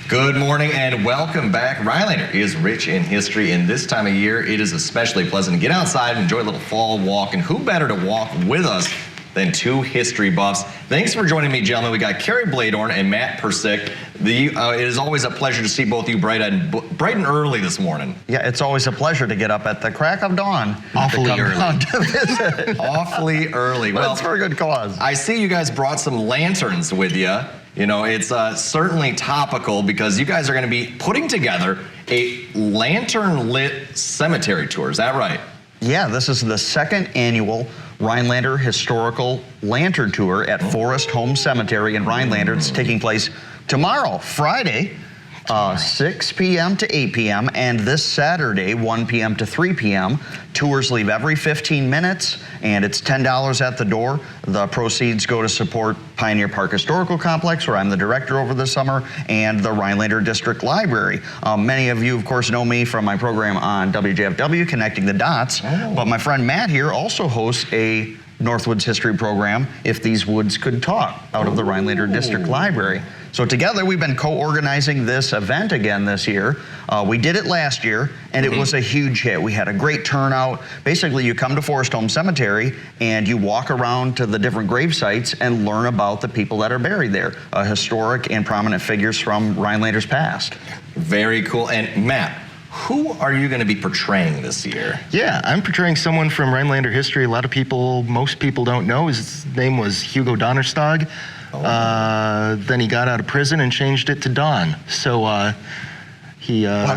Good morning and welcome back. Rhinelander is rich in history, and this time of year it is especially pleasant to get outside and enjoy a little fall walk. And who better to walk with us than two history buffs? Thanks for joining me, gentlemen. We got Carrie Bladorn and Matt Persick. It is always a pleasure to see both of you bright and early this morning. Yeah, it's always a pleasure to get up at the crack of dawn. Awfully early. To visit. Awfully early. Well, it's for a good cause. I see you guys brought some lanterns with you. You know, it's certainly topical because you guys are going to be putting together a lantern-lit cemetery tour. Is that right? Yeah, this is the second annual Rhinelander Historical Lantern Tour at Forest Home Cemetery in Rhinelander. It's taking place tomorrow, Friday, 6 p.m. to 8 p.m. and this Saturday, 1 p.m. to 3 p.m. Tours leave every 15 minutes, and it's $10 at the door. The proceeds go to support Pioneer Park Historical Complex, where I'm the director over the summer, and the Rhinelander District Library. Many of you, of course, know me from my program on WJFW, Connecting the Dots, but my friend Matt here also hosts a Northwoods History program, If These Woods Could Talk, out of the Rhinelander District Library. So together we've been co-organizing this event again this year. We did it last year, and it was a huge hit. We had a great turnout. Basically, you come to Forest Home Cemetery and you walk around to the different grave sites and learn about the people that are buried there, historic and prominent figures from Rhinelander's past. Very cool. And Matt, who are you going to be portraying this year? Yeah, I'm portraying someone from Rhinelander history. Most people don't know. His name was Hugo Donnerstag. Then he got out of prison and changed it to Don. So why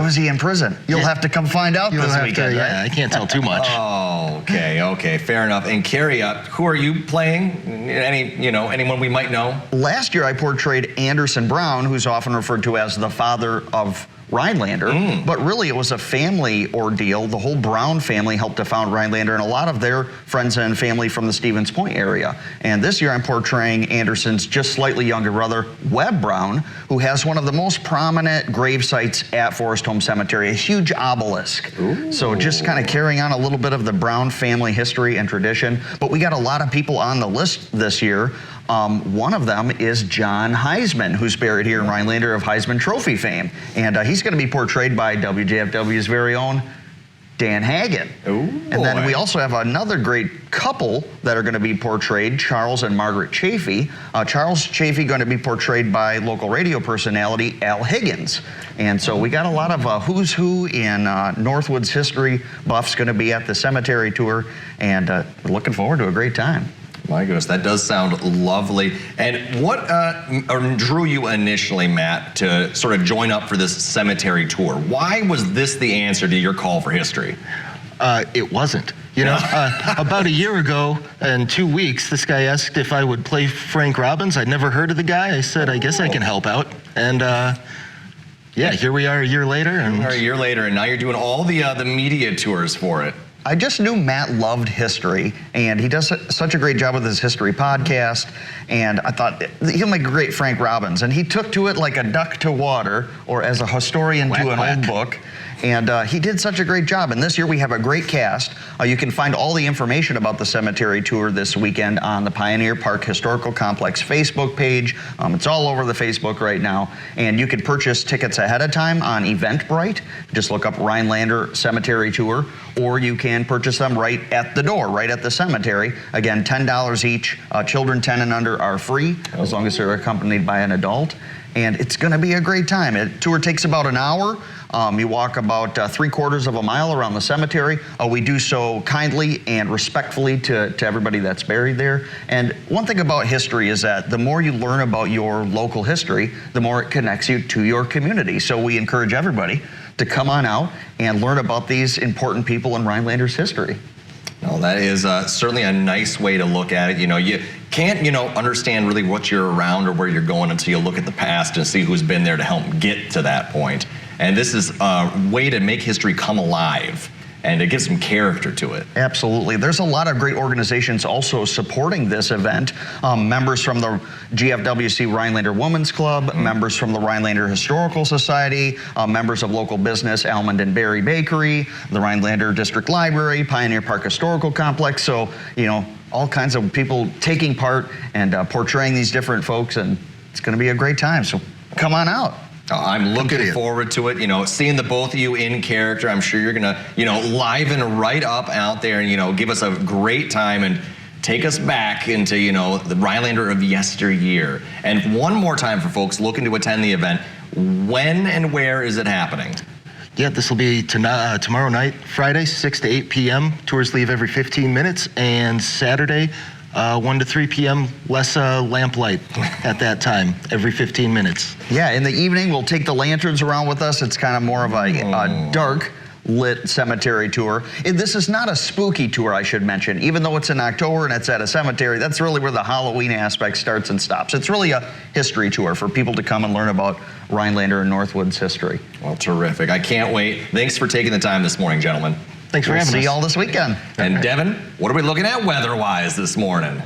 was he in prison? You'll have to come find out this weekend. Yeah, I can't tell too much. Oh, okay, fair enough. And Carrie, who are you playing? Anyone we might know? Last year I portrayed Anderson Brown, who's often referred to as the father of Rhinelander, but really it was a family ordeal. The whole Brown family helped to found Rhinelander, and a lot of their friends and family from the Stevens Point area. And this year I'm portraying Anderson's just slightly younger brother, Webb Brown, who has one of the most prominent grave sites at Forest Home Cemetery, a huge obelisk. Ooh. So just kind of carrying on a little bit of the Brown family history and tradition. But we got a lot of people on the list this year. One of them is John Heisman, who's buried here in Rhinelander of Heisman Trophy fame. And he's going to be portrayed by WJFW's very own Dan Hagen. Ooh, and then we also have another great couple that are going to be portrayed, Charles and Margaret Chafee. Charles Chafee going to be portrayed by local radio personality Al Higgins. And so we got a lot of who's who in Northwoods history buffs going to be at the cemetery tour, and looking forward to a great time. My goodness, that does sound lovely. And what drew you initially, Matt, to sort of join up for this cemetery tour? Why was this the answer to your call for history? It wasn't. You know, about a year ago, in 2 weeks, this guy asked if I would play Frank Robbins. I'd never heard of the guy. I said, I guess I can help out. And yeah, here we are a year later. And now you're doing all the media tours for it. I just knew Matt loved history, and he does such a great job with his history podcast, and I thought he'll make a great Frank Robbins. And he took to it like a duck to water, or as a historian to an old book. And he did such a great job. And this year we have a great cast. You can find all the information about the cemetery tour this weekend on the Pioneer Park Historical Complex Facebook page. It's all over the Facebook right now. And you can purchase tickets ahead of time on Eventbrite. Just look up Rhinelander Cemetery Tour, or you can purchase them right at the door, right at the cemetery. Again, $10 each. Children 10 and under are free, as long as they're accompanied by an adult. And it's going to be a great time. The tour takes about an hour. You walk about 3/4 of a mile around the cemetery. We do so kindly and respectfully to everybody that's buried there. And one thing about history is that the more you learn about your local history, the more it connects you to your community. So we encourage everybody to come on out and learn about these important people in Rhinelander's history. Well, that is certainly a nice way to look at it. You know, you can't, understand really what you're around or where you're going until you look at the past and see who's been there to help get to that point. And this is a way to make history come alive and to give some character to it. Absolutely. There's a lot of great organizations also supporting this event. Members from the GFWC Rhinelander Women's Club, members from the Rhinelander Historical Society, members of local business Almond and Berry Bakery, the Rhinelander District Library, Pioneer Park Historical Complex. So, all kinds of people taking part and portraying these different folks, and it's going to be a great time. So come on out. I'm looking see it. forward to it. Seeing the both of you in character. I'm sure you're gonna, liven right up out there and give us a great time and take us back into the Rhinelander of yesteryear. And one more time for folks looking to attend the event. When and where is it happening? Yeah, this will be tomorrow night, Friday, 6 to 8 p.m. Tours leave every 15 minutes, and Saturday, 1 to 3 p.m. less lamplight at that time, every 15 minutes. Yeah, in the evening, we'll take the lanterns around with us. It's kind of more of a dark lit cemetery tour. This is not a spooky tour, I should mention. Even though it's in October and it's at a cemetery, that's really where the Halloween aspect starts and stops. It's really a history tour for people to come and learn about Rhinelander and Northwoods history. Well, terrific. I can't wait. Thanks for taking the time this morning, gentlemen. Thanks for We'll having us. see you all this weekend. And Devin, what are we looking at weather-wise this morning?